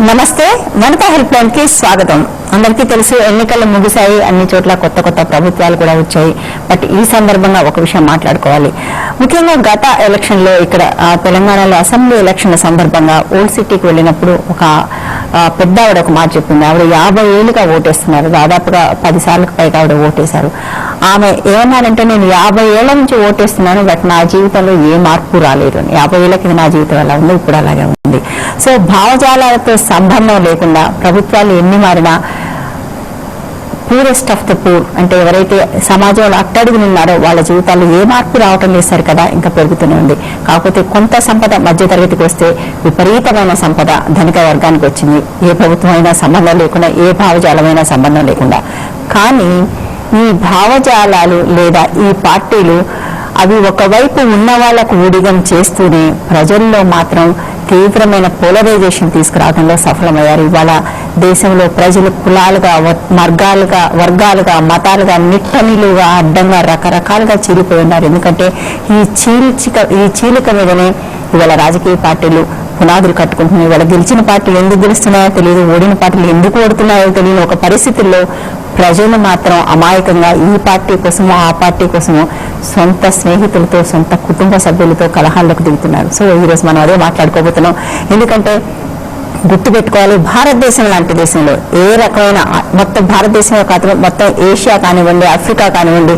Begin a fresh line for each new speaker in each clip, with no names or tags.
నమస్తే వనితా హెల్ప్లైన్ కి స్వాగతం. అందరికీ తెలుసు ఎన్నికలు ముగిశాయి, అన్ని చోట్ల కొత్త కొత్త ప్రభుత్వాలు కూడా వచ్చాయి. బట్ ఈ సందర్భంగా ఒక విషయం మాట్లాడుకోవాలి. ముఖ్యంగా గత ఎలక్షన్ లో ఇక్కడ తెలంగాణలో అసెంబ్లీ ఎలక్షన్ల సందర్భంగా ఓల్డ్ సిటీకి వెళ్ళినప్పుడు ఒక పెద్ద ఆవిడ ఒక మాట చెప్పింది. ఆవిడ 50 ఏళ్ళుగా ఓటేస్తున్నారు, దాదాపుగా 10 సార్లకు పైగా ఆవిడ ఓటేశారు. ఆమె ఏమన్నారంటే, నేను 50 ఏళ్ల నుంచి ఓటేస్తున్నాను, బట్ నా జీవితంలో ఏ మార్పు రాలేదు. 50 ఏళ్ల కింద నా జీవితం ఎలా ఉందో ఇప్పుడు అలాగే ఉంది. సో భావజాలతో సంబంధం లేకుండా ప్రభుత్వాలు ఎన్ని మారినా పూరెస్ట్ ఆఫ్ ద పూర్ అంటే ఎవరైతే సమాజంలో అట్టడుగుని ఉన్నారో వాళ్ళ జీవితాల్లో ఏ మార్పు రావటం లేదు కదా, ఇంకా పెరుగుతూనే ఉంది. కాకపోతే కొంత సంపద మధ్యతరగతికి వస్తే విపరీతమైన సంపద ధనిక వర్గానికి వచ్చింది. ఏ ప్రభుత్వమైనా సంబంధం లేకుండా, ఏ భావజాలమైనా సంబంధం లేకుండా. కానీ ఈ భావజాలాలు లేదా ఈ పార్టీలు అవి ఒకవైపు ఉన్న వాళ్లకు ఊడిగం చేస్తూనే ప్రజల్లో మాత్రం తీవ్రమైన పోలరైజేషన్ తీసుకురావడంలో సఫలమయ్యారు. ఇవాళ దేశంలో ప్రజలు కులాలుగా, వర్గాలుగా, మతాలుగా, నిట్టనిలుగా, అడ్డంగా రకరకాలుగా చీలిపోయి ఉన్నారు. ఎందుకంటే ఈ చీలిక మీదనే ఇవాళ రాజకీయ పార్టీలు పునాదులు కట్టుకుంటున్నాయి. ఇవాళ గెలిచిన పార్టీలు ఎందుకు గెలుస్తున్నాయో తెలియదు, ఓడిన పార్టీలు ఎందుకు ఓడుతున్నాయో తెలియని ఒక పరిస్థితుల్లో ప్రజలు మాత్రం అమాయకంగా ఈ పార్టీ కోసమో ఆ పార్టీ కోసమో సొంత స్నేహితులతో, సొంత కుటుంబ సభ్యులతో కలహాల్లోకి దిగుతున్నారు. సో ఈరోజు మనం అదే మాట్లాడుకోబోతున్నాం. ఎందుకంటే గుర్తుపెట్టుకోవాలి, భారతదేశం లాంటి దేశంలో ఏ రకమైన, మొత్తం భారతదేశంలో కాదు, మొత్తం ఏషియా కానివ్వండి, ఆఫ్రికా కానివ్వండి,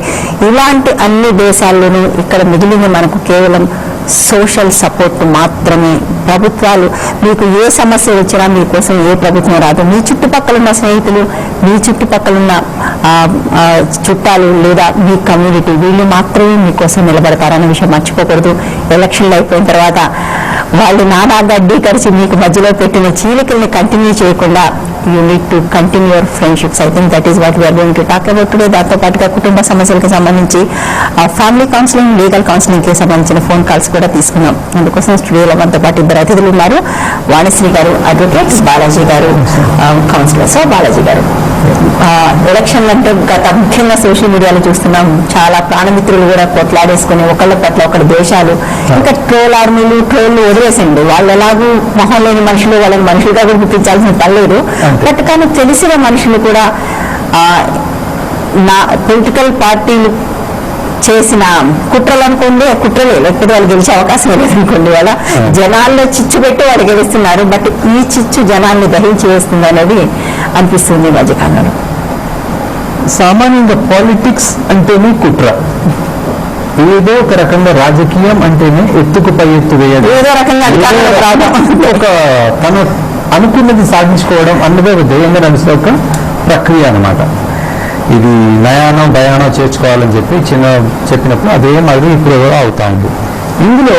ఇలాంటి అన్ని దేశాల్లోనూ ఇక్కడ మిగిలిన మనకు కేవలం సోషల్ సపోర్ట్ మాత్రమే. ప్రభుత్వాలు మీకు ఏ సమస్య వచ్చినా మీకోసం ఏ ప్రభుత్వం రాదు. మీ చుట్టుపక్కలున్న స్నేహితులు, మీ చుట్టుపక్కలున్న చుట్టాలు లేదా మీ కమ్యూనిటీ, వీళ్ళు మాత్రమే మీకోసం నిలబడతారనే విషయం మర్చిపోకూడదు. ఎలక్షన్లు అయిపోయిన తర్వాత వాళ్ళు నానా గడ్డీ ఖర్చు మీకు మధ్యలో పెట్టిన చీలికల్ని కంటిన్యూ చేయకుండా you need to continue your friendships. I think that is what we are going to talk about today. దాంతో పాటుగా కుటుంబ సమస్యలకు సంబంధించి ఫ్యామిలీ కౌన్సిలింగ్, లీగల్ కౌన్సిలింగ్ కి సంబంధించిన ఫోన్ కాల్స్ కూడా తీసుకున్నాం. అందుకోసం స్టూడియోలో మనతో పాటు 2 అతిథులు ఉన్నారు. వాణిశ్రీ గారు అడ్వకేట్, బాలాజీ గారు కౌన్సిలర్. సో బాలాజీ గారు, ఎలక్షన్లు అంటే గత ముఖ్యంగా సోషల్ మీడియాలో చూస్తున్నాం, చాలా ప్రాణమిత్రులు కూడా కొట్లాడేసుకుని ఒకళ్ళ పట్ల ఒకటి దేశాలు, ఇంకా ట్రోల్ ఆర్మీలు, ట్రోళ్లు వదిలేసిండు. వాళ్ళు ఎలాగూ మొహం లేని మనుషులు, వాళ్ళని మనుషులుగా కూడా గుర్తించాల్సిన పర్లేదు. బట్ కానీ తెలిసిన మనుషులు కూడా నా పొలిటికల్ పార్టీలు చేసిన కుట్రలు అనుకోండి, కుట్రలే, లేకపోతే వాళ్ళు గెలిచే అవకాశం లేదనుకోండి, వాళ్ళ జనాల్లో చిచ్చు పెట్టి వాళ్ళు గెలుస్తున్నారు. బట్ ఈ చిచ్చు జనాల్ని దహించి వేస్తుంది అనేది అనిపిస్తుంది మధ్యకాలంలో.
సామాన్యంగా పాలిటిక్స్ అంటేనే కుట్ర, ఏదో ఒక రకంగా రాజకీయం అంటేనే ఎత్తుకు పై ఎత్తు వేయడం,
ఏదో రకంగా
ఒక తను అనుకున్నది సాధించుకోవడం అన్నదే ఒక ధ్యేయంగా నడిచే ఒక ప్రక్రియ అన్నమాట. ఇది నయానో భయానో చేర్చుకోవాలని చెప్పినప్పుడు అదే మాదిరి ఇప్పుడు అవుతా ఉంది. ఇందులో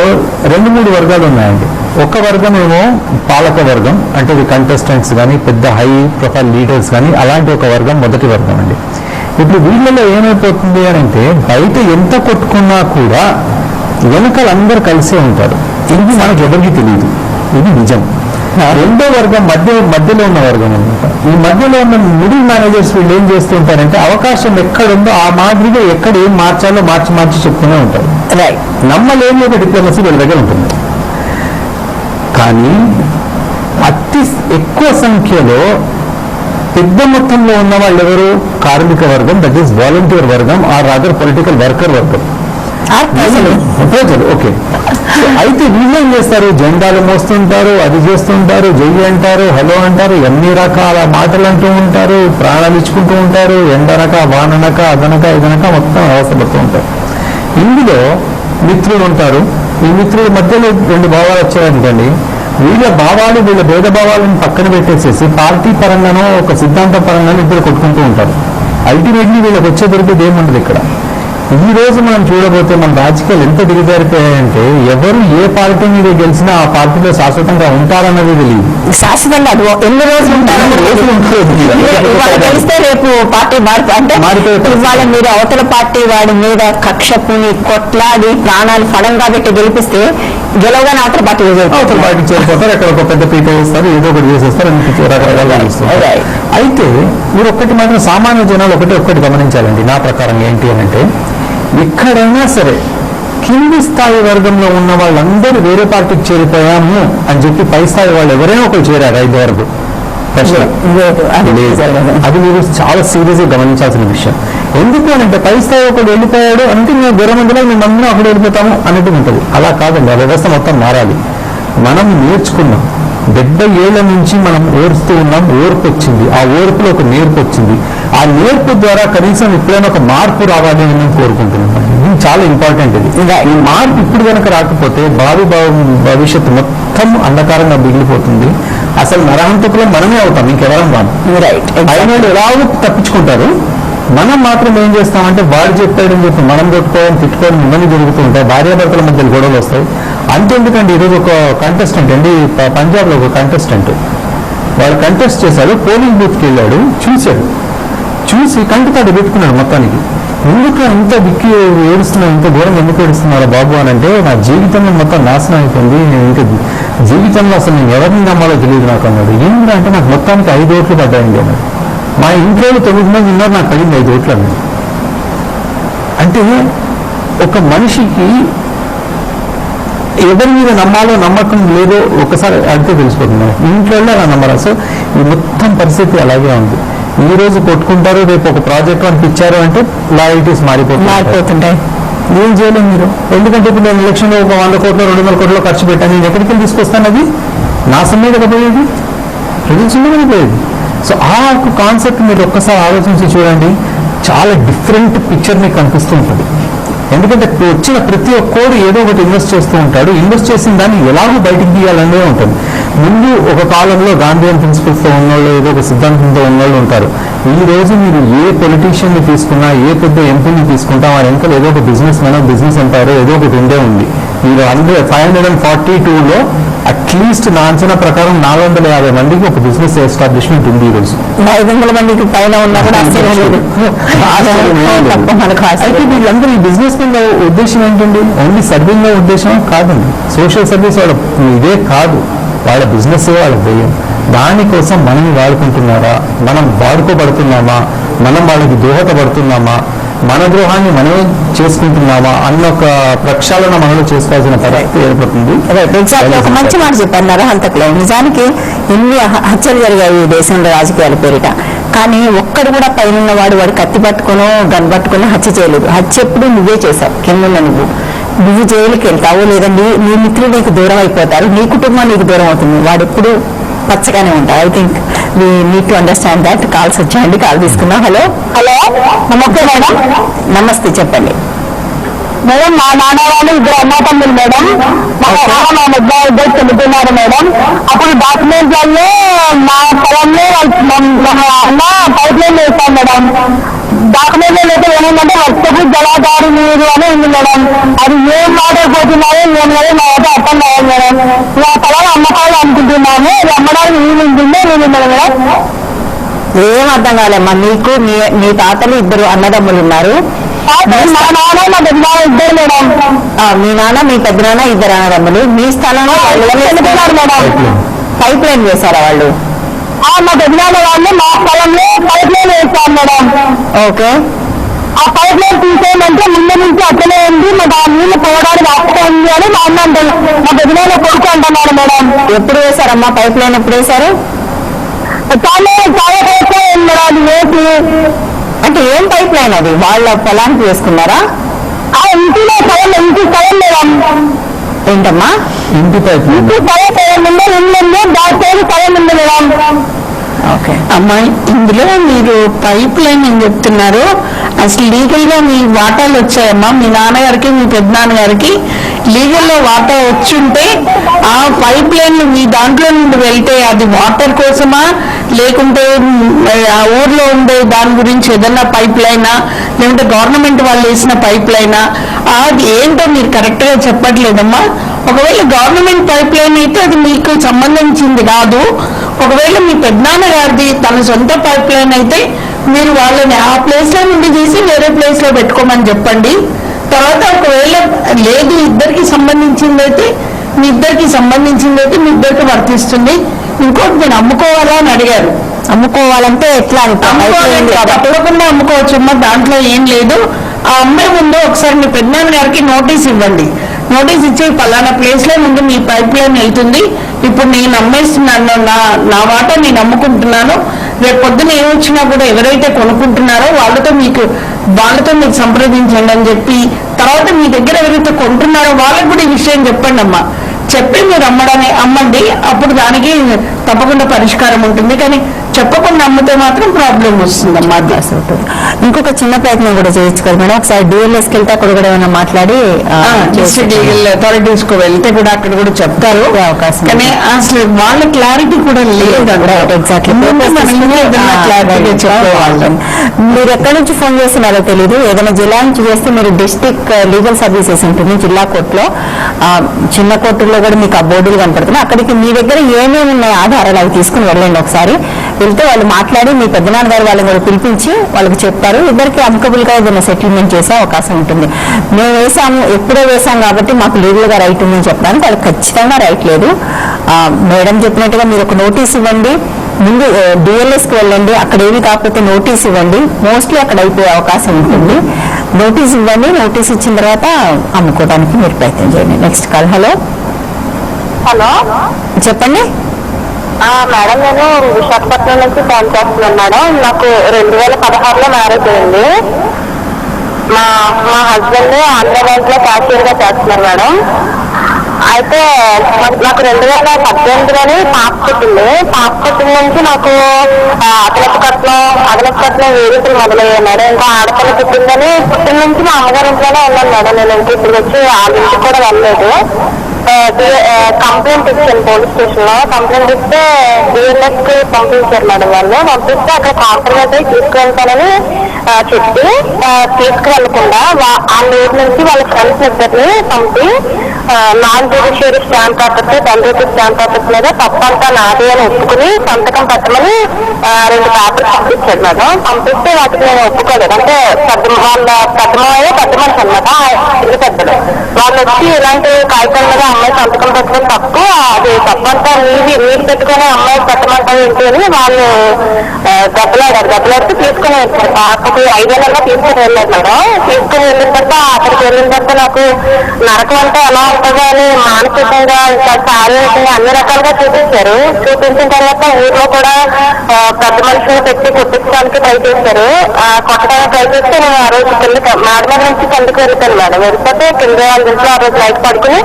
2-3 వర్గాలు ఉన్నాయండి. ఒక వర్గం ఏమో పాలక వర్గం, అంటే ఇది కంటెస్టెంట్స్ కానీ, పెద్ద హై ప్రొఫైల్ లీడర్స్ కానీ, అలాంటి ఒక వర్గం మొదటి వర్గం అండి. ఇప్పుడు వీళ్ళలో ఏమైపోతుంది అని అంటే, బయట ఎంత కొట్టుకున్నా కూడా వెనకాల అందరూ కలిసే ఉంటారు. ఇది మనకు ఎవరికి తెలియదు, ఇది నిజం. రెండో వర్గం మధ్యలో ఉన్న వర్గం అనమాట. ఈ మధ్యలో ఉన్న మిడిల్ మేనేజర్స్ వీళ్ళు ఏం చేస్తూ ఉంటారంటే, అవకాశం ఎక్కడుందో ఆ మాదిరిగా ఎక్కడ ఏం మార్చాలో మార్చి చెప్తూనే ఉంటారు. నమ్మలేని ఒక డిప్లొమసీ వీళ్ళ దగ్గర ఉంటుంది. కానీ అతి ఎక్కువ సంఖ్యలో పెద్ద మొత్తంలో ఉన్న వాళ్ళు ఎవరు? కార్మిక వర్గం, దట్ ఈస్ వాలంటీర్ వర్గం, ఆర్ రాదర్ పొలిటికల్ వర్కర్ వర్గం, ప్రజలు. ఓకే, అయితే వీళ్ళు ఏం చేస్తారు? జెండాలు మోస్తుంటారు, అది చేస్తుంటారు, జై అంటారు, హలో అంటారు, ఎన్ని రకాల మాటలు అంటూ ఉంటారు, ప్రాణాలు ఇచ్చుకుంటూ ఉంటారు, ఎండనక వాననక అదనక ఇదనక మొత్తం అవస్థపడుతూ ఉంటారు. ఇందులో మిత్రులు ఉంటారు. ఈ మిత్రుల మధ్యలో 2 భావాలు వచ్చాయనుకోండి, వీళ్ళ భావాలు, వీళ్ళ భేదభావాలను పక్కన పెట్టేసేసి పార్టీ పరంగానో ఒక సిద్ధాంత పరంగానో ఇద్దరు కొట్టుకుంటూ ఉంటారు. అల్టిమేట్లీ వీళ్ళకి వచ్చే దొరికేది ఏముండదు ఇక్కడ. ఈ రోజు మనం చూడబోతే మన రాజకీయాలు ఎంత దిగజారిపోయాయంటే, ఎవరు ఏ పార్టీ మీద గెలిచినా ఆ పార్టీలో శాశ్వతంగా ఉంటారన్నది తెలియదు.
శాశ్వతంగా అది ఎన్ని రోజులు గెలిస్తే రేపు పార్టీ మారిపోతే ఇవాళ మీరు అవతల పార్టీ వాడి మీద కక్ష పూని కొట్లాడి ప్రాణాలు ఫలంగా పెట్టి గెలిపిస్తే గెలవగానే అవతల పార్టీ
చేరిపోతారు, ఎక్కడ ఒక పెద్ద పీట వేస్తారు, ఏదో ఒకటి చేసేస్తారు, రకరకాలుగా చేస్తారు. అయితే మీరు ఒక్కటి మాత్రం సామాన్య జనాలు ఒకటి గమనించాలండి. నా ప్రకారం ఏంటి అని అంటే, ఎక్కడైనా సరే కింది స్థాయి వర్గంలో ఉన్న వాళ్ళందరూ వేరే పార్టీకి చేరిపోయాము అని చెప్పి పై స్థాయి వాళ్ళు ఎవరైనా ఒకరు చేరారు 5 వరకు ప్రశ్న. అది మీరు చాలా సీరియస్ గా గమనించాల్సిన విషయం. ఎందుకు అంటే పై స్థాయి ఒకటి వెళ్ళిపోయాడు అంటే మేము వేరే మందిలో మేము అందరం అక్కడ వెళ్ళిపోతాము అన్నట్టు ఉంటుంది. అలా కాదండి, ఆ వ్యవస్థ మొత్తం మారాలి. మనం నేర్చుకున్నాం, 70 ఏళ్ల నుంచి మనం ఓర్స్తూ ఉన్నాం, ఓర్పు వచ్చింది. ఆ ఓర్పులో ఒక నేర్పు వచ్చింది. ఆ నేర్పు ద్వారా కనీసం ఎప్పుడైనా ఒక మార్పు రావాలి అని నేను కోరుకుంటున్నాను. ఇది చాలా ఇంపార్టెంట్. ఇది ఈ మార్పు ఇప్పుడు కనుక రాకపోతే భవిష్యత్తు మొత్తం అంధకారంగా మిగిలిపోతుంది. అసలు నరహంతకులు మనమే అవుతాం, ఇంకెవరం కాదు. ఆయన ఎలాగో తప్పించుకుంటారు, మనం మాత్రం ఏం చేస్తామంటే వాడు చెప్పాడని చెప్పి మనం కొట్టుకోవడం తిట్టుకోవడం ఇవన్నీ జరుగుతూ ఉంటాయి. భార్యాభర్తల మధ్య గొడవలు వస్తాయి. అంతెందుకండి, ఈరోజు ఒక కంటెస్టెంట్ అండి, పంజాబ్లో ఒక కంటెస్టెంట్ వాడు కంటెస్ట్ చేశాడు, పోలింగ్ బూత్కి వెళ్ళాడు, చూసి కంటితాడు పెట్టుకున్నాడు మొత్తానికి. ఎందుకు ఇంత దిక్కి ఏడుస్తున్నావు, ఇంత దూరం ఎందుకు ఏడుస్తున్నారా బాబు అని అంటే, నా జీవితంలో మొత్తం నాశనం అయిపోయింది, నేను ఇంకా జీవితంలో అసలు నేను ఎవరిని నమ్మాలో తెలియదు నాకు అన్నాడు. ఏంటంటే అంటే నాకు మొత్తానికి 5 ఓట్లు పడ్డాయండి అన్నాడు. మా ఇంట్లో 9 మంది ఉన్నారు, నాకు పడింది 5 ఓట్లు అన్నాడు. అంటే ఒక మనిషికి ఎవరి మీద నమ్మాలో నమ్మకం లేదో ఒకసారి అడిగితే తెలిసిపోతుంది. ఇంట్లో అలా నమ్మరా? సో ఈ మొత్తం పరిస్థితి అలాగే ఉంది. ఈ రోజు కొట్టుకుంటారు, రేపు ఒక ప్రాజెక్ట్ అని ఇచ్చారు అంటే లాయల్టీస్ మారిపోతుంటాయి. ఏం చేయలేము మీరు. ఎందుకంటే ఇప్పుడు నేను ఎలక్షన్లో ఒక 100 కోట్లు 200 కోట్లు ఖర్చు పెట్టాను, నేను ఎక్కడికి వెళ్ళి తీసుకొస్తాను? అది నా సొమ్మే కదా పోయేది, ప్రజల సొమ్మే పోయేది. సో ఆ కాన్సెప్ట్ మీరు ఒక్కసారి ఆలోచించి చూడండి, చాలా డిఫరెంట్ పిక్చర్ మీకు కనిపిస్తూ ఉంటుంది. ఎందుకంటే వచ్చిన ప్రతి ఒక్కడు ఏదో ఒకటి ఇన్వెస్ట్ చేస్తూ ఉంటాడు. ఇన్వెస్ట్ చేసిన దాన్ని ఎలాగో బయటికి తీయాలనే ఉంటుంది. ముందు ఒక కాలంలో గాంధీయన్ ప్రిన్సిపల్స్తో ఉన్నోళ్ళు, ఏదో ఒక సిద్ధాంతంతో ఉన్నోళ్ళు ఉంటారు. ఈ రోజు మీరు ఏ పొలిటీషియన్ని తీసుకున్నా, ఏ పెద్ద ఎంపీని తీసుకుంటా, వారి వెనకాల ఏదో ఒక బిజినెస్ మ్యాన్, బిజినెస్ ఎంపైర్ ఏదో ఒకటి ఉండే ఉంది. మీరు 542లో అట్లీస్ట్ నా అంచనా ప్రకారం 450 మందికి ఒక బిజినెస్ ఎస్టాబ్లిష్మెంట్ ఉంది ఈ రోజు.
500 మందికి పైన ఉన్నా కూడా
అయితే వీళ్ళందరూ ఈ బిజినెస్ మెన్ ఉద్దేశం ఏంటండి? ఓన్లీ సర్వింగ్ ఉద్దేశం కాదండి. సోషల్ సర్వీస్ వాళ్ళ ఇదే కాదు, వాళ్ళ బిజినెస్ వాళ్ళ వ్యయం. దానికోసం మనం వాడుకుంటున్నారా, మనం వాడుకోబడుతున్నామా, మనం వాళ్ళకి దోహదపడుతున్నామా, మన ద్రోహాన్ని మనమే చేసుకుంటున్నామా అన్న ఒక ప్రక్షాళన మనలో చేసుకోవాల్సిన పరిస్థితి ఏర్పడుతుంది.
ఒక మంచి మాట చెప్పారు నరహంతకులు. నిజానికి ఎన్ని హత్యలు జరిగాయి ఈ దేశంలో రాజకీయాల పేరిట, కానీ ఒక్కడు కూడా పైన వాడు కత్తి పట్టుకునో గన్ పట్టుకునో హత్య చేయలేదు. హత్య ఎప్పుడు నువ్వే చేశావు, కింద నువ్వు జైలుకి వెళ్తావు, లేదా నీ మిత్రులు నీకు దూరం అయిపోతారు, నీ కుటుంబం నీకు దూరం అవుతుంది, వాడు ఎప్పుడు పచ్చగానే ఉంటారు. I think we need to understand that. Calls వచ్చాయండి, కాల్ తీసుకుందాం. హలో నమస్తే మేడం. నమస్తే, చెప్పండి
మేడం. మా నాన్న వాళ్ళు 2 అన్నతమ్ములు మేడం. మా ఇద్దరు చనిపోయినారు మేడం. అప్పుడు డాక్యుమెంట్లలో మా పొలంలో అన్న పైప్ లైన్ వేస్తాం మేడం. డాక్యుమెంట్లో అయితే ఏమైందంటే వర్షపు జలాధారి నీరు అని ఉంది మేడం. అది ఏం వాటర్ పోతున్నాయో ఏం లేదు నాకైతే అర్థం కావాలి మేడం. మా పొలం అమ్మకాలు అనుకుంటున్నాము, అది అమ్మడానికి నీళ్ళు ఉంటుందో నీళ్ళు మేడం.
ఏం అర్థం కాలేమ్మా నీకు? మీ తాతలు 2 అన్నదమ్ములు ఉన్నారు.
మా నాన్న మా పెద్దనాన్న 2 మేడం.
మీ నాన్న మీ పెద్దనాన్న 2 అన్నదమ్ములు. మీ స్థలంలో
మేడం
పైప్ లైన్ వేశారా వాళ్ళు?
మా పెద్దనాన్న వాళ్ళు మా స్థలంలో పైప్ లైన్ వేస్తాం మేడం.
ఓకే.
ఆ పైప్ లైన్ తీసేయమంటే ముందు నుంచి అట్లనే ఉంది, మా నీళ్ళు పోవడానికి అవసరం ఉంది అని మా అన్న అంటారు. మా పెద్దనాన్న కొడుకు అంటున్నాడు మేడం.
ఎప్పుడు వేశారమ్మా పైప్ లైన్? ఎప్పుడు వేశారు?
చాలా మేడం. వేసి
అంటే ఏం పైప్ లైన్ అది? వాళ్ళ పొలానికి వేసుకున్నారా?
ఇంటిలో ఇంటి స్థలం మేడం.
ఏంటమ్మా?
ఇంటి పైప్
ఇంటి స్థలం ముందు ఇల్లు దాని పేరు స్థలం ఉంది మేడం.
ఓకే
అమ్మాయి, ఇందులో మీరు పైప్ లైన్ అని చెప్తున్నారు, అసలు లీగల్ గా మీ వాటాలు వచ్చాయమ్మా? మీ నాన్నగారికి మీ పెద్ద నాన్నగారికి లీగల్ లో వాటా వచ్చుంటే ఆ పైప్ లైన్ మీ దాంట్లో నుండి వెళ్తే అది వాటర్ కోసమా, లేకుంటే ఆ ఊర్లో ఉండే దాని గురించి ఏదన్నా పైప్ లైనా, లేకుంటే గవర్నమెంట్ వాళ్ళు వేసిన పైప్ లైనా, అది ఏంటో మీరు కరెక్ట్ గా చెప్పట్లేదమ్మా. ఒకవేళ గవర్నమెంట్ పైప్ లైన్ అయితే అది మీకు సంబంధించింది కాదు. ఒకవేళ మీ పెద్దనాన్న గారిది తన సొంత పైప్ లైన్ అయితే మీరు వాళ్ళని ఆ ప్లేస్ లో నుండి తీసి వేరే ప్లేస్ లో పెట్టుకోమని చెప్పండి. తర్వాత ఒకవేళ లేదు ఇద్దరికి సంబంధించిందైతే మీ ఇద్దరికి వర్తిస్తుంది. ఇంకోటి నేను అమ్ముకోవాలా అని అడిగారు.
అమ్ముకోవాలంటే ఎట్లా?
తప్పకుండా అమ్ముకోవచ్చు అమ్మా, దాంట్లో ఏం లేదు. ఆ అమ్మాయి ముందు ఒకసారి మీ పెద్దనాన్న గారికి నోటీస్ ఇవ్వండి. నోటీస్ ఇచ్చి పలానా ప్లేస్ లో ముందు మీ పైప్ లైన్ వెళ్తుంది, ఇప్పుడు నేను అమ్మేస్తున్నాను, నా వాటా నేను అమ్ముకుంటున్నాను, రేపు పొద్దున ఏమొచ్చినా కూడా ఎవరైతే కొనుక్కుంటున్నారో వాళ్ళతో మీకు సంప్రదించండి అని చెప్పి, తర్వాత మీ దగ్గర ఎవరైతే కొంటున్నారో వాళ్ళకి కూడా ఈ విషయం చెప్పండి అమ్మా. చెప్పి మీరు అమ్మండి, అప్పుడు దానికి తప్పకుండా పరిష్కారం ఉంటుంది. కానీ చెప్పకుండా అమ్మితే మాత్రం ప్రాబ్లం వస్తుందమ్మా.
ఇంకొక చిన్న ప్రయత్నం కూడా చేయొచ్చు కదా మేడం, ఒకసారి డిఎల్ఎస్కి వెళ్తే అక్కడ కూడా ఏమైనా మాట్లాడి
డిస్ట్రిక్ట్ లీగల్ అథారిటీస్ కు వెళ్తే కూడా అక్కడ కూడా చెప్తారు అవకాశం. కానీ అసలు వాళ్ళ క్లారిటీ కూడా లేదు.
ఎగ్జాక్ట్లీ మీరు ఎక్కడి నుంచి ఫోన్ చేస్తున్నారో తెలీదు, ఏదైనా జిల్లా నుంచి చేస్తే మీరు డిస్ట్రిక్ట్ లీగల్ సర్వీసెస్ ఉంటుంది జిల్లా కోర్టులో, చిన్న కోర్టులో కూడా మీకు ఆ బోర్డులు కనపడుతున్నాయి. అక్కడికి మీ దగ్గర ఏమేమి ఉన్నాయి ఆధారాలు అవి తీసుకుని వెళ్ళండి. ఒకసారి వెళ్తే వాళ్ళు మాట్లాడి మీ పెద్దనాన్న గారు వాళ్ళని కూడా పిలిపించి వాళ్ళకి చెప్తారు. ఇద్దరికి అమ్కబుల్ గా ఏదైనా సెటిల్మెంట్ చేసే అవకాశం ఉంటుంది. మేము వేసాము, ఎప్పుడో వేసాం కాబట్టి మాకు లీగల్ గా రైట్ ఉందని చెప్పడానికి వాళ్ళకి ఖచ్చితంగా రైట్ లేదు. మేడం చెప్పినట్టుగా మీరు ఒక నోటీస్ ఇవ్వండి, ముందు డిఎల్ఎస్కి వెళ్ళండి, అక్కడ ఏమి కాకపోతే నోటీస్ ఇవ్వండి, మోస్ట్లీ అక్కడ అయిపోయే అవకాశం ఉంటుంది. నోటీస్ ఇవ్వండి, నోటీస్ ఇచ్చిన తర్వాత అమ్ముకోవడానికి మీరు ప్రయత్నం చేయండి. Next call. హలో చెప్పండి
మేడం, నేను విశాఖపట్నం నుంచి ఫోన్ చేస్తున్నాను మేడం. నాకు 2016లో మ్యారేజ్ అయింది. మా హస్బెండ్ ఆంధ్ర బ్యాంక్ లో క్యాషియర్ గా చేస్తున్నారు మేడం. అయితే నాకు 2018లోనే పాప పుట్టింది. పాప పుట్టిన నుంచి నాకు అదనపు కట్నం వేదికలు మొదలయ్యాయి మేడం. ఇంకా ఆడపిల్ల పుట్టిందని పుట్టిన నుంచి మా అమ్మగారి ఇంట్లోనే ఉన్నాను మేడం. నేను ఇంటికి ఇప్పుడు వచ్చి వాళ్ళ ఇంటికి కూడా వెళ్ళలేదు. కంప్లైంట్ ఇచ్చాను పోలీస్ స్టేషన్ లో. కంప్లైంట్ ఇస్తే డిఎల్ఎస్ కి పంపించారు మేడం. వాళ్ళు పంపిస్తే అక్కడ కాంప్రమైజ్ అయి తీసుకువెళ్తానని చెప్పి తీసుకువెళ్లకుండా ఆ ఊరి నుంచి వాళ్ళ ఫ్రెండ్స్ ఇద్దరిని పంపి non judiciary stamp papers 10 rupees stamp papers మీద తప్పంతా నాది అని ఒప్పుకుని సంతకం పెట్టమని 2 పేపర్స్ పంపించాడు మేడం. పంపిస్తే వాటికి నేను ఒప్పుకోలేదు. అంటే పెద్ద మనిషి అనమాట, ఇల్లు పెద్దలు. వాళ్ళు వచ్చి ఇలాంటి కాగితం మీద అమ్మాయి సంతకం పెట్టడం తప్పు, అది తప్పంతా మీరు పెట్టుకుని అమ్మాయి పెట్టమంటారు ఏంటి అని వాళ్ళు దెబ్బలాడితే తీసుకుని వచ్చారు. పాపకి 5 నెలల్లో తీసుకుని వెళ్ళారు మేడం. తీసుకుని వెళ్ళిన తర్వాత అక్కడికి వెళ్ళిన తర్వాత నాకు నరకం అంటే ఎలా ఉంటుందో అని మానసికంగా ఇంకా శారీరకంగా అన్ని రకాలుగా చూపించారు. చూపించిన తర్వాత ఊర్లో కూడా పెద్ద మనుషులు పెట్టి కొట్టించడానికి ట్రై చేశారు. కొట్టడానికి ట్రై చేస్తే నేను ఆ రోజు మేడం నుంచి కిందకి వెళ్తాను మేడం. వెళ్ళిపోతే కింద వాళ్ళ ఇంట్లో ఆ రోజు లైట్ పడుకుని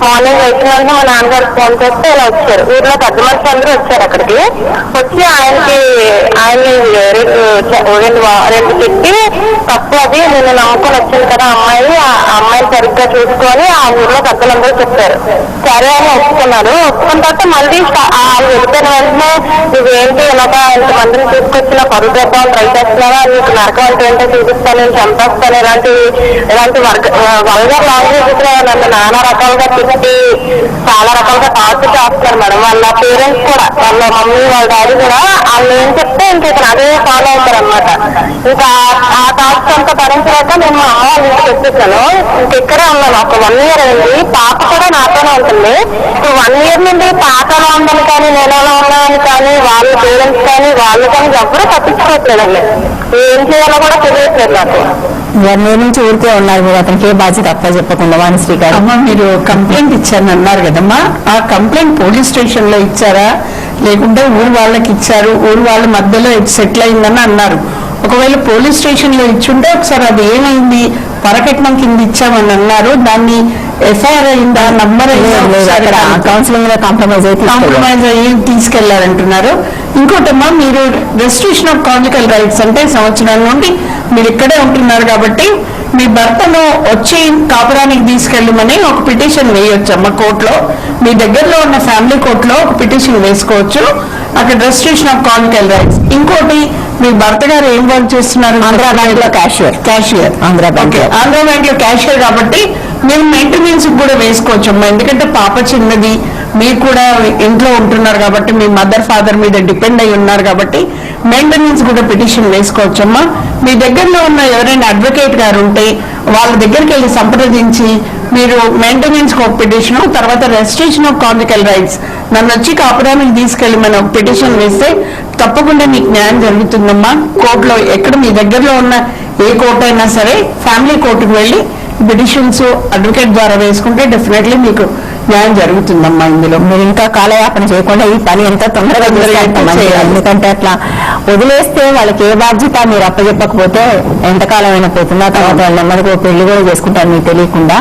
మార్నింగ్ వచ్చిన మా నాన్నగారు ఫోన్ చేస్తే ఇలా వచ్చారు. ఊర్లో పెద్ద మనుషులు అందరూ వచ్చారు. అక్కడికి వచ్చి ఆయన్ని రెండు తిట్టి తప్పు అది నేను నమ్ముకొని వచ్చింది కదా అమ్మాయిని సరిగ్గా చూసుకొని ఆ ఊర్లో పెద్దలందరూ చెప్పారు. సరే అని ఒప్పుకున్నారు. ఒప్పుకున్న తర్వాత మళ్ళీ వాళ్ళు వెళ్ళిపోయిన వెంటనే నువ్వేంటి ఇలాగా ఇంతమందిని తీసుకొచ్చిన పరుగు చేద్దాం ట్రై చేస్తున్నావా, నీకు నరకం అంటే ఏంటో చూపిస్తాను, నేను చంపేస్తాను, ఇలాంటి వల్గర్ లాంగ్వేజ్ నన్ను నానా రకాలుగా తిట్టి చాలా రకాలుగా టార్చర్ చేస్తున్నారు మేడం. వాళ్ళ పేరెంట్స్ కూడా, వాళ్ళ మమ్మీ వాళ్ళ డాడీ కూడా వాళ్ళు ఏం చెప్తే ఇంకా అదే ఫాలో అవుతారు అనమాట. ఇంకా ఆ టార్చర్ అంతా భరించలేక నేను మా అమ్మ వాళ్ళ ఇంటికి వచ్చేసాను. ఇంకెక్కడే ఉన్నాను. ఒక 1 year అయింది. పాప కూడా నాతోనే ఉంటుంది. ఇప్పుడు 1 year నుండి పాప ఎలా ఉందని కానీ నేను ఎలా ఉన్నాను కానీ వాళ్ళ పేరెంట్స్ కానీ వాళ్ళు కానీ ఎవరూ పట్టించుకోవట్లేదండి. ఏం చేయాలో కూడా తెలియట్లేదు నాకు.
1 year నుంచి ఊరికే ఉన్నారు మీరు, అతనికి ఏ బాధ్యత అప్ప చెప్పకుండా. వాణిశ్రీ గారు,
అమ్మ మీరు కంప్లైంట్ ఇచ్చారని అన్నారు కదమ్మా, ఆ కంప్లైంట్ పోలీస్ స్టేషన్ లో ఇచ్చారా లేకుంటే ఊరు వాళ్ళకి ఇచ్చారు, ఊరు వాళ్ళ మధ్యలో సెటిల్ అయిందని అన్నారు. ఒకవేళ పోలీస్ స్టేషన్ లో ఇచ్చుంటే ఒకసారి అది ఏమైంది, పరకట్నం కింద ఇచ్చామని అన్నారు, దాన్ని ఎఫ్ఐఆర్ అయిందా, నంబర్
కౌన్సిలింగ్ లో కాంప్రమైజ్
అయ్యి తీసుకెళ్లారంటున్నారు. ఇంకోటమ్మా, మీరు రెస్ట్రిక్షన్ ఆఫ్ కాన్జుగల్ రైట్స్ అంటే సంవత్సరాల నుండి మీరు ఇక్కడే ఉంటున్నారు కాబట్టి మీ భర్తను వచ్చి కాపురానికి తీసుకెళ్ళమని ఒక పిటిషన్ వేయొచ్చమ్మా కోర్టులో. మీ దగ్గరలో ఉన్న ఫ్యామిలీ కోర్టులో ఒక పిటిషన్ వేసుకోవచ్చు. అక్కడ రెస్ట్రిక్షన్ ఆఫ్ కాన్జుగల్ రైట్స్. ఇంకోటి, మీ భర్త గారు ఏం వర్క్ చేస్తున్నారు?
ఆంధ్ర బ్యాంక్ లో క్యాషియర్. ఆంధ్ర బ్యాంక్
లో క్యాషియర్ కాబట్టి మీరు మెయింటెనెన్స్ కూడా వేసుకోవచ్చమ్మా. ఎందుకంటే పాప చిన్నది, మీరు కూడా ఇంట్లో ఉంటున్నారు కాబట్టి మీ మదర్ ఫాదర్ మీద డిపెండ్ అయి ఉన్నారు కాబట్టి మెయింటెనెన్స్ కూడా పిటిషన్ వేసుకోవచ్చమ్మా. మీ దగ్గరలో ఉన్న ఎవరైనా అడ్వకేట్ గారు ఉంటే వాళ్ళ దగ్గరికి వెళ్ళి సంప్రదించి మీరు మెయింటెనెన్స్ ఒక పిటిషన్, తర్వాత రెస్ట్రిక్షన్ ఆఫ్ కాన్జుగల్ రైట్స్, నన్ను వచ్చి కాపురానికి తీసుకెళ్ళి మనం పిటిషన్ వేస్తే తప్పకుండా మీకు న్యాయం జరుగుతుందమ్మా. కోర్టులో ఎక్కడ మీ దగ్గరలో ఉన్న ఏ కోర్టు అయినా సరే ఫ్యామిలీ కోర్టుకు వెళ్ళి పిటిషన్స్ అడ్వకేట్ ద్వారా వేసుకుంటే డెఫినెట్లీ మీకు న్యాయం జరుగుతుందమ్మా. ఇందులో
మీరు ఇంకా కాలయాపన చేయకుండా ఈ పని ఎంత తొందరగా చేయాలి. ఎందుకంటే అట్లా వదిలేస్తే వాళ్ళకి ఏ బాధ్యత మీరు అప్పచెప్పకపోతే ఎంతకాలం అయినా పోతుందా, తర్వాత వాళ్ళు నెమ్మదిగా పెళ్లి కూడా చేసుకుంటారు మీకు తెలియకుండా.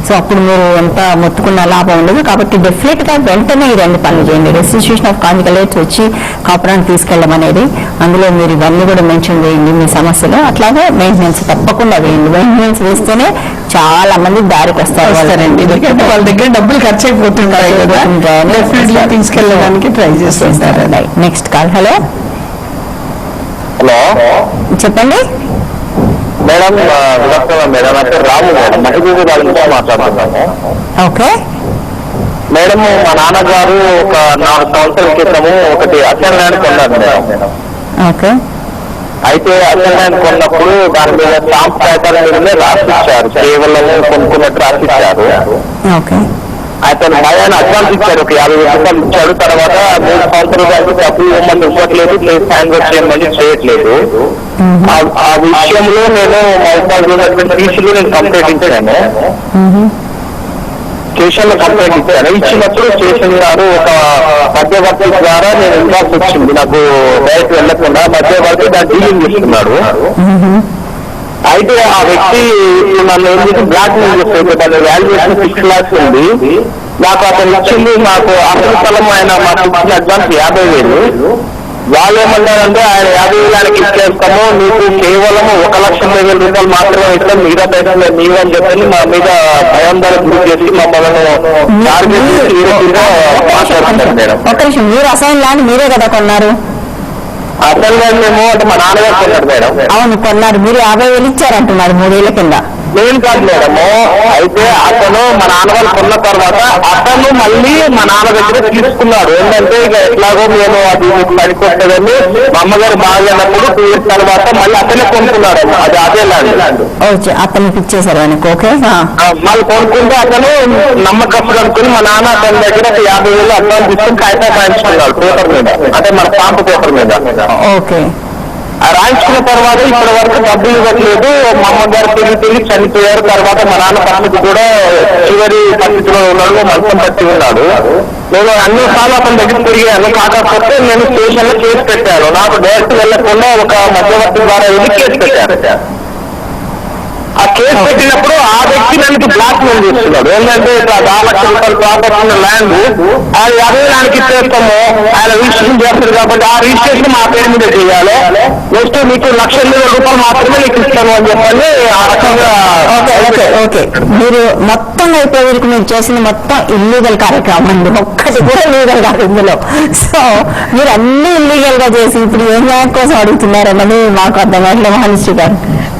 సో అప్పుడు మీరు ఎంత మొత్తుకున్న లాభం ఉండదు. కాబట్టి డెఫినెట్ గా వెంటనే ఈ 2 పనులు చేయండి. రెస్టిట్యూషన్ ఆఫ్ కాన్జుగల్ రైట్స్ వచ్చి కాపురాన్ని తీసుకెళ్ళడం అనేది, అందులో మీరు ఇవన్నీ కూడా మెన్షన్ చేయండి మీ సమస్యలు. అట్లాగే మెయింటెనెన్స్ తప్పకుండా వేయండి. మెయింటెనెన్స్ వేస్తేనే చాలా మంది దారికి వస్తారండి.
ఎందుకంటే వాళ్ళ దగ్గర డబ్బులు ఖర్చు అయిపోతుంటాయి కదా, డెఫినెట్లీ తీసుకెళ్ళడానికి ట్రై చేస్తుంటారు.
Next call. హలో
హలో
చెప్పండి
మేడం. Good afternoon madam. నా పేరు రాము మేడం, మహిళ నుంచి మాట్లాడుతున్నాము.
ఓకే
మేడం, మా నాన్నగారు ఒక 4 సంవత్సరాల క్రితము ఒకటి అసైన్మెంట్ కొన్నారు మేడం.
ఓకే
అయితే అసైన్మెంట్ కొన్నప్పుడు దాని మీద స్టాంప్ పేపర్ మీదనే రాసిచ్చారు, కేవలం కొనుక్కున్నట్టు రాసిచ్చారు.
ఓకే
అతను భయాన్ని అడ్వాన్స్ ఇచ్చాడు, ఒక 50,000 రూపాయలు ఇచ్చాడు. తర్వాత 3 సంవత్సరాలు దాకా డబ్బులు ఇవ్వమని ఇవ్వట్లేదు, ప్లేస్ హ్యాండ్ వర్క్ చేయమని చేయట్లేదు. ఆ విషయంలో నేను ఉన్నటువంటి టీసీలు నేను కంప్లైంట్ ఇచ్చాను. స్టేషన్ లో కంప్లైంట్ ఇచ్చాను. ఇచ్చినప్పుడు స్టేషన్ గారు ఒక మధ్యవర్తి ద్వారా నేను ఇవ్వాల్సి వచ్చింది. నాకు బయటకు వెళ్లకుండా మధ్యవర్తి దాన్ని డీలింగ్ చేస్తున్నాడు. అయితే ఆ వ్యక్తి నన్ను ఏం చేసి బ్లాక్ మెయిల్ చేస్తే దాని వాల్యుయేషన్ 6 lakhs ఉంది. నాకు అతను ఇచ్చింది, నాకు అసలు స్థలం ఆయన మాకు ఇచ్చిన అడ్వాన్స్ 50,000. వాళ్ళు ఏమన్నారంటే ఆయన 50,000 ఇచ్చేస్తాము, నీకు కేవలం 1,20,000 రూపాయలు మాత్రమే ఇస్తాం, మిగతా పైసలు నీవని చెప్పని మా మీద భయాందోళన గురి చేసి మమ్మల్ని మాట్లాడుతున్నారు మేడం.
ఒక్క నిమిషం, మీరు అసైన్ ల్యాండ్ మీరే కదా కొన్నారు?
అసలు మేము అంటే మా నాన్నగారు కొన్నారు మేడం.
అవును కొన్నారు. మీరు 50,000 ఇచ్చారంటున్నారు 3 ఏళ్ల కింద.
నేను కాదు మేడము. అయితే అతను మా నాన్నగారు కొన్న తర్వాత అతను మళ్ళీ మా నాన్న దగ్గర తీసుకున్నాడు. ఏంటంటే ఇక ఎట్లాగో మేము అది మీకు పనికొస్తుందని మా అమ్మగారు బాగాలేనప్పుడు 2 years తర్వాత మళ్ళీ అతనే కొనుక్కున్నాడు. అది అదే ల్యాండ్
అతనికి ఇచ్చేసారు ఆయనకు. ఓకే
మళ్ళీ కొనుక్కుంటే అతను నమ్మకప్పుడు అనుకుని మా నాన్న అతని దగ్గర 50,000 అడ్వాన్స్ తీసుకుని కాగితం రాయించుకున్నాడు పేపర్ మీద, అంటే మన స్టాంప్ పేపర్ మీద.
ఓకే
రాయించుకున్న తర్వాత ఇప్పటి వరకు డబ్బులు ఇవ్వట్లేదు. మా అమ్మగారు తిరిగి చనిపోయారు. తర్వాత మా నాన్న పరిస్థితి కూడా చివరి పరిస్థితిలో ఉన్నాడు, మంచం పట్టి ఉన్నాడు. నేను అన్ని సార్లు అతని దగ్గర తిరిగాను, కాకపోతే నేను స్టేషన్ లో కేసు పెట్టాను. నాకు డైరెక్ట్ వెళ్లకుండా ఒక మధ్యవర్తి ద్వారా వెళ్ళి కేసు పెట్టాను. ఆ కేసు పెట్టినప్పుడు ఆ వ్యక్తి నన్ను బ్లాక్ మెయిల్ చేస్తున్నాడు. ఏంటంటే 10 లక్షల రూపాయలు ప్రాపర్టీ ఉన్న ల్యాండ్ అది 50,000 ఇచ్చేస్తాము, ఆయన రిజిస్ట్రేషన్ చేస్తారు కాబట్టి ఆ రిజిస్ట్రేషన్ మా పేరు మీద చేయాలి, నెక్స్ట్ మీకు 1,20,000 రూపాయలు మాత్రమే నీకు ఇస్తాను అని చెప్పని ఆ రకంగా.
ఓకే మీరు మొత్తం అయిపోయేందుకు మీరు చేసిన మొత్తం ఇల్లీగల్ కార్యక్రమం అండి, ఒక్కటి కూడా లీగల్ కాదు ఇందులో. సో మీరు అన్ని ఇల్లీగల్ గా చేసి ఇప్పుడు ఏం ల్యాండ్ కోసం అడుగుతున్నారన్నది మాకు అర్థం కావట్లేదు మహానిశ్రీ గారు.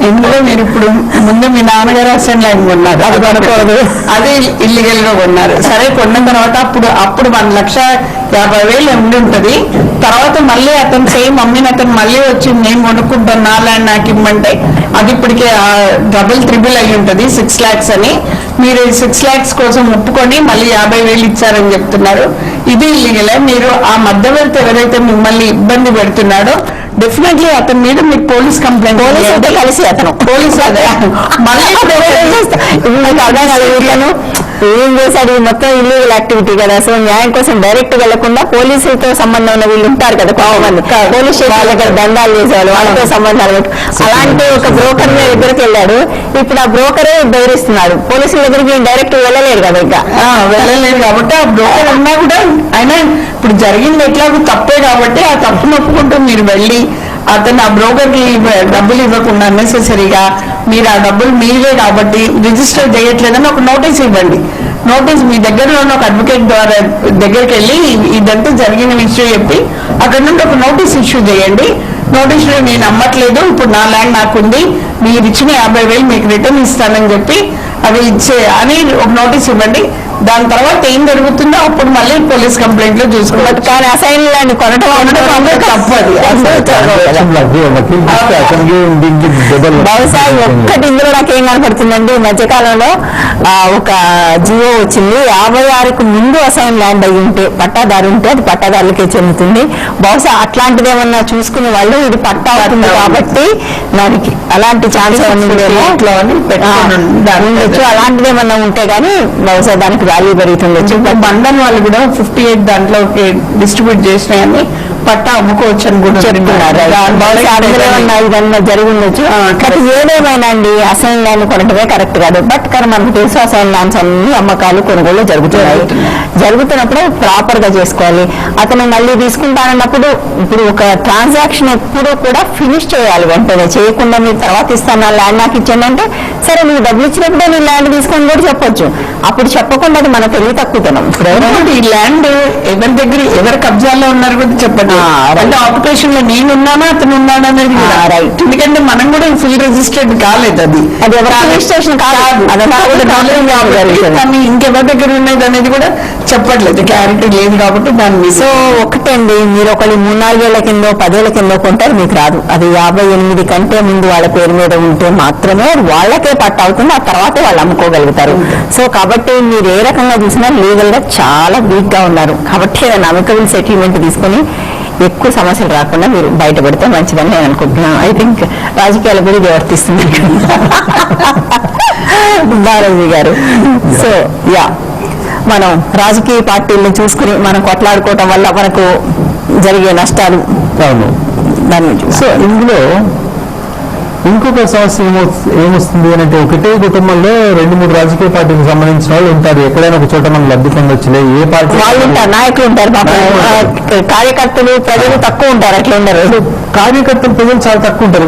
ఇందులో మీరు ఇప్పుడు ముందు మీ నాన్నగారు అసెంట్ ల్యాండ్ కొన్నారు, అది కొనకూడదు, అది ఇల్లీగల్ గా కొన్నారు. సరే కొన్న తర్వాత అప్పుడు 1,50,000 ఉండి ఉంటది. తర్వాత మళ్ళీ అతను సేమ్ అమ్మిన అతను మళ్ళీ వచ్చి నేను కొనుక్కుంటాను నా ల్యాండ్ నాకు ఇమ్మంటే అది ఇప్పటికే డబుల్ త్రిబుల్ అయి ఉంటది 6 lakhs అని. మీరు 6 lakhs కోసం ఒప్పుకొని మళ్ళీ 50,000 ఇచ్చారని చెప్తున్నారు. ఇది ఇల్లీగలే. మీరు ఆ మధ్యవర్తి ఎవరైతే మిమ్మల్ని ఇబ్బంది పెడుతున్నాడో డెఫినెట్లీ అతని మీద మీకు పోలీస్ కంప్లైంట్
కలిసి అతను
పోలీసు మళ్ళీ
ఏం చేశాడు, మొత్తం ఇల్లీగల్ యాక్టివిటీ కదా. సో న్యాయం కోసం డైరెక్ట్ వెళ్లకుండా పోలీసులతో సంబంధం ఉన్న వీళ్ళు ఉంటారు కదా కొంతమంది, పోలీస్ స్టేషన్ దగ్గర దండాలు చేసేవాళ్ళు, వాళ్ళతో సంబంధాలు పెట్టి అలాంటి ఒక బ్రోకర్ దగ్గరికి వెళ్ళాడు. ఇప్పుడు ఆ బ్రోకరే బెదిరిస్తున్నాడు. పోలీసుల దగ్గరికి డైరెక్ట్ వెళ్ళలేరు కదా, ఇంకా
వెళ్ళలేరు కాబట్టి ఆ బ్రోకర్ ఉన్నా కూడా ఆయన ఇప్పుడు జరిగింది ఎట్లాగో తప్పే కాబట్టి ఆ తప్పును ఒప్పుకుంటూ మీరు వెళ్ళి అతను ఆ బ్రోకర్ కి డబ్బులు ఇవ్వకుండా అన్నెసెసరీగా మీరు ఆ డబ్బులు మీరే కాబట్టి రిజిస్టర్ చేయట్లేదని ఒక నోటీస్ ఇవ్వండి. నోటీస్ మీ దగ్గరలో ఉన్న ఒక అడ్వకేట్ ద్వారా దగ్గరికి వెళ్ళి ఇదంతా జరిగిన విషయం చెప్పి అక్కడ నుండి ఒక నోటీస్ ఇష్యూ చేయండి. నోటీసులో నేను అమ్మట్లేదు, ఇప్పుడు నా ల్యాండ్ నాకుంది, మీరు ఇచ్చిన 50,000 మీకు రిటర్న్ ఇస్తానని చెప్పి అవి ఇచ్చే అని ఒక నోటీస్ ఇవ్వండి. దాని తర్వాత ఏం జరుగుతుందో అప్పుడు మళ్ళీ పోలీస్ కంప్లైంట్ లో చూసుకోవచ్చు.
కానీ అసైన్ ల్యాండ్ కొనడం
తప్పదు.
బహుశా ఒక్కటి ఇందులో నాకేం కనపడుతుందండి, ఈ మధ్యకాలంలో ఒక జియో వచ్చింది, 56కు ముందు అసైన్ ల్యాండ్ అయ్యి ఉంటే పట్టాదారు ఉంటే అది పట్టాదారులకే చెందుతుంది. బహుశా అట్లాంటిది ఏమన్నా చూసుకునే వాళ్ళు ఇది పట్టా అవుతుంది కాబట్టి దానికి అలాంటి ఛాన్స్ ఉండొచ్చు. అలాంటిది ఏమన్నా ఉంటే గానీ బహుశా దానికి వాల్యూ పెరుగుతుండొచ్చు.
బంధన్ వాళ్ళు కూడా 58 దాంట్లో డిస్ట్రిబ్యూట్ చేసినాయని పట్టా అమ్ముకోవచ్చు అని కూడా
చెప్తున్నారు. ఇదన్నా జరిగి ఉండొచ్చు. ఏదేమైనా అండి అసైన్ ల్యాండ్ కొనటమే కరెక్ట్ కాదు. బట్ కానీ మనకు తెలుసు అసైన్ ల్యాండ్స్ అన్ని అమ్మకాలు కొనుగోలు జరుగుతున్నాయి. జరుగుతున్నప్పుడు ప్రాపర్ గా చేసుకోవాలి. అతను మళ్ళీ తీసుకుంటానన్నప్పుడు ఇప్పుడు ఒక ట్రాన్సాక్షన్ ఎప్పుడూ కూడా ఫినిష్ చేయాలి, వెంటనే చేయకుండా మీరు తర్వాత ఇస్తాను నా ల్యాండ్ నాకు ఇచ్చాను అంటే సరే నువ్వు డబ్బులు ఇచ్చినప్పుడే నీ ల్యాండ్ తీసుకొని కూడా చెప్పొచ్చు. అప్పుడు చెప్పకుండా అది మన తెలివి తక్కువతనం.
ఈ ల్యాండ్ ఎవరి దగ్గర ఎవరి కబ్జాలో ఉన్నారు కూడా చెప్పండి. అంటే ఆక్యుపేషన్ లో నేను ఉన్నానా అతను ఉన్నానా అనేది రైట్. ఎందుకంటే మనం కూడా ఫుల్ రిజిస్టర్డ్ కాలేదు, అది ఎవరి రిజిస్ట్రేషన్ కాదు, కానీ ఇంకెవరి దగ్గర ఉన్నది అనేది కూడా చెప్పట్లేదు, క్లారిటీ లేదు కాబట్టి దాన్ని.
సో ఒకటండి, మీరు ఒకళ్ళు 3-4 ఏళ్ల కిందో 10 ఏళ్ల కిందో కొంటారు, మీకు రాదు. అది 58 కంటే ముందు వాళ్ళ పేరు మీద ఉంటే మాత్రమే వాళ్ళకే పట్టు అవుతుంది, ఆ తర్వాతే వాళ్ళు అమ్ముకోగలుగుతారు. సో కాబట్టి మీరు ఏ రకంగా చూసినా లీగల్ గా చాలా వీక్ గా ఉన్నారు. కాబట్టి అమికబుల్ సెటిల్మెంట్ తీసుకుని ఎక్కువ సమస్యలు రాకుండా మీరు బయటపడితే మంచిదని నేను అనుకుంటున్నాను. ఐ థింక్ రాజకీయాలు కూడా ఇది వర్తిస్తుంది భారతి గారు. సో యా, మనం రాజకీయ పార్టీలను చూసుకుని మనం కొట్లాడుకోవటం వల్ల మనకు జరిగే నష్టాలు దాన్ని.
సో ఇందులో ఇంకొక సమస్య ఏమొస్తుంది అని అంటే, ఒకటే కుటుంబంలో 2-3 రాజకీయ పార్టీకి సంబంధించిన వాళ్ళు ఉంటారు. ఎక్కడైనా ఒక చోట మనం లబ్ధి పొందొచ్చులే, ఏ పార్టీ
వాళ్ళు ఉంటారు, నాయకులు ఉంటారు, కార్యకర్తలు ప్రజలు తక్కువ ఉంటారు. అట్లా ఉండరు.
కార్యకర్తలు ప్రజలు చాలా తక్కువ ఉంటారు.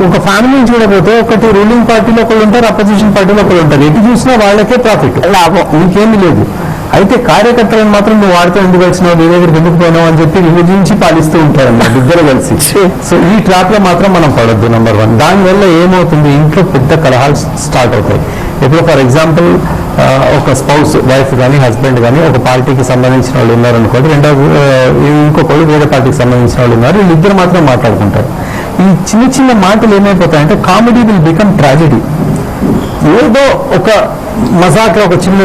ఒక ఫ్యామిలీని చూడకపోతే ఒకటి రూలింగ్ పార్టీలో ఒకళ్ళు ఉంటారు, అపోజిషన్ పార్టీలో ఒకళ్ళు ఉంటారు. ఎటు చూసినా వాళ్ళకే ప్రాఫిట్, లాభం ఇంకేమీ లేదు. అయితే కార్యకర్తలను మాత్రం నువ్వు వాడితో ఎందుకు వచ్చినావు, నీ దగ్గరికి ఎందుకు పోయినావు అని చెప్పి విభజించి పాలిస్తూ ఉంటారు అన్నమాట ఇద్దరు కలిసి. సో ఈ ట్రాప్ లో మాత్రం మనం పడొద్దు. నెంబర్ 1. దానివల్ల ఏమవుతుంది, ఇంట్లో పెద్ద కలహాలు స్టార్ట్ అవుతాయి. ఇప్పుడు ఫర్ ఎగ్జాంపుల్ ఒక స్పౌస్, వైఫ్ కానీ హస్బెండ్ కానీ ఒక పార్టీకి సంబంధించిన వాళ్ళు ఉన్నారు అనుకోండి, ఇంకొకళ్ళు వేరే పార్టీకి సంబంధించిన వాళ్ళు ఉన్నారు, వీళ్ళిద్దరు మాత్రం మాట్లాడుకుంటారు. ఈ చిన్న చిన్న మాటలు ఏమైపోతాయంటే కామెడీ విల్ బికమ్ ట్రాజెడీ. ఏదో ఒక మజాక్లో ఒక చిన్న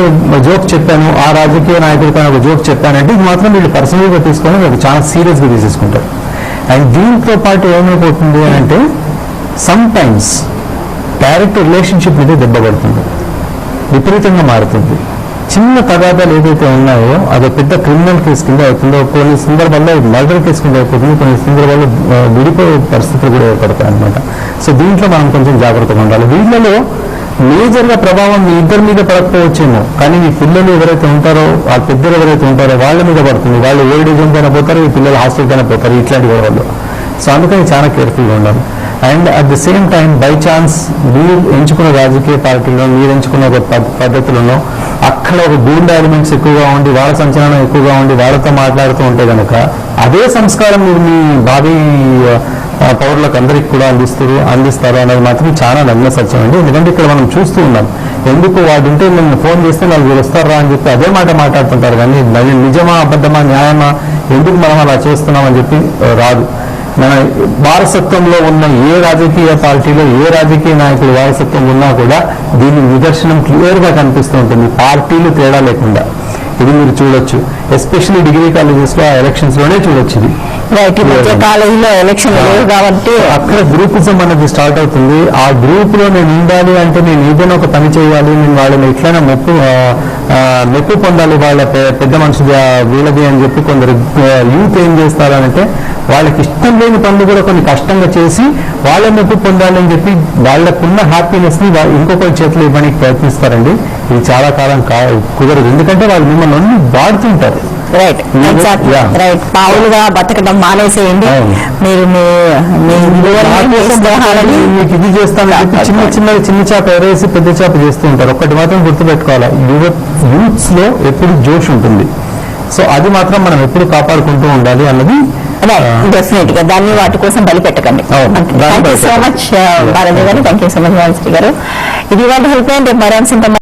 జోక్ చెప్పాను, ఆ రాజకీయ నాయకుడితో ఒక జోక్ చెప్పానంటే ఇది మాత్రం వీళ్ళు పర్సనల్గా తీసుకొని ఒక చాలా సీరియస్గా తీసేసుకుంటారు. అండ్ దీంతో పాటు ఏమైపోతుంది అని అంటే సమ్ టైమ్స్ డైరెక్ట్ రిలేషన్షిప్ మీద దెబ్బ పడుతుంది, విపరీతంగా మారుతుంది. చిన్న తగాదాలు ఏదైతే ఉన్నాయో అది పెద్ద క్రిమినల్ కేసు కింద అవుతుందో, కొన్ని సందర్భాల్లో మర్డర్ కేసు కింద అయిపోతుంది, కొన్ని సందర్భాల్లో విడిపోయే పరిస్థితులు కూడా ఏర్పడతాయి అనమాట. సో దీంట్లో మనం కొంచెం జాగ్రత్తగా ఉండాలి. వీళ్ళలో మేజర్గా ప్రభావం మీ ఇద్దరి మీద పడకపోవచ్చేమో, కానీ మీ పిల్లలు ఎవరైతే ఉంటారో, ఆ పెద్దలు ఎవరైతే ఉంటారో వాళ్ళ మీద పడుతుంది. వాళ్ళు ఓల్డ్ ఏజ్ హోమ్కైనా పోతారు, ఈ పిల్లలు హాస్టల్కైనా పోతారు, ఇట్లాంటి గొడవలు. సో అందుకని చాలా కేర్ఫుల్గా ఉండాలి. And at the same time by chance మీరు ఎంచుకున్న రాజకీయ పార్టీలో, మీరు ఎంచుకున్న ఒక పద్ధతులను అక్కడ ఒక గూండా ఎలిమెంట్స్ ఎక్కువగా ఉండి, వాళ్ళ సంచలనం ఎక్కువగా ఉండి వాళ్ళతో మాట్లాడుతూ ఉంటే కనుక అదే సంస్కారం మీరు మీ భావి పౌరులకు అందరికీ కూడా అందిస్తారు అనేది మాత్రం చాలా నగ్న సత్యం అండి. ఎందుకంటే ఇక్కడ మనం చూస్తూ ఉన్నాం, ఎందుకు వాడు ఉంటే నేను ఫోన్ చేస్తే నలుగురు వస్తారా అని చెప్పి అదే మాట మాట్లాడుతుంటారు, కానీ నిజమా అబద్ధమా న్యాయమా ఎందుకు మనం అలా చేస్తున్నామని చెప్పి రాదు. మన వారసత్వంలో ఉన్న ఏ రాజకీయ పార్టీలో ఏ రాజకీయ నాయకుడు వారసత్వం ఉన్నా కూడా దీని నిదర్శనం క్లియర్గా కనిపిస్తూ ఉంటుంది, పార్టీలు తేడా లేకుండా. ఇది మీరు చూడొచ్చు, ఎస్పెషల్లీ డిగ్రీ కాలేజెస్ లో ఎలక్షన్స్ లోనే చూడొచ్చు. ఇది
కాలేజీలో ఎలక్షన్ కాబట్టి
అక్కడ గ్రూపిజం అనేది స్టార్ట్ అవుతుంది. ఆ గ్రూప్ లో నేను ఉండాలి అంటే నేను ఏదైనా ఒక పని చేయాలి, నేను వాళ్ళని ఎట్లయినా మెప్పు పొందాలి, వాళ్ళ పెద్ద మనుషులు వీళ్ళది అని చెప్పి కొందరు యూత్ ఏం చేస్తారంటే వాళ్ళకి ఇష్టం లేని పనులు కూడా కొన్ని కష్టంగా చేసి వాళ్ళ మెప్పు పొందాలి అని చెప్పి వాళ్ళకున్న హ్యాపీనెస్ ని ఇంకొకరి చేతులు ఇవ్వడానికి ప్రయత్నిస్తారండి. ఇది చాలా కాలం కుదరదు, ఎందుకంటే వాళ్ళు మిమ్మల్ని అన్ని వాడుతుంటారు.
Right, right. పావులుగా బతకడం మానేసేయండి. మీరు
మీకు ఇది చేస్తాను చిన్న చేప ఎరేసి పెద్ద చేప చేస్తూ ఉంటారు. ఒక్కటి మాత్రం గుర్తుపెట్టుకోవాలి, యూత్స్ లో ఎప్పుడు జోష్ ఉంటుంది. సో అది మాత్రం మనం ఎప్పుడు కాపాడుకుంటూ ఉండాలి అన్నది
డెఫినెట్ గా. దాన్ని వాటి కోసం బలి పెట్టకండి. Thank you so much Bharati గారు, thank you so much Bharati గారు. ఇది వాళ్ళ హెల్ప్ లైన్. మరో అంశంతో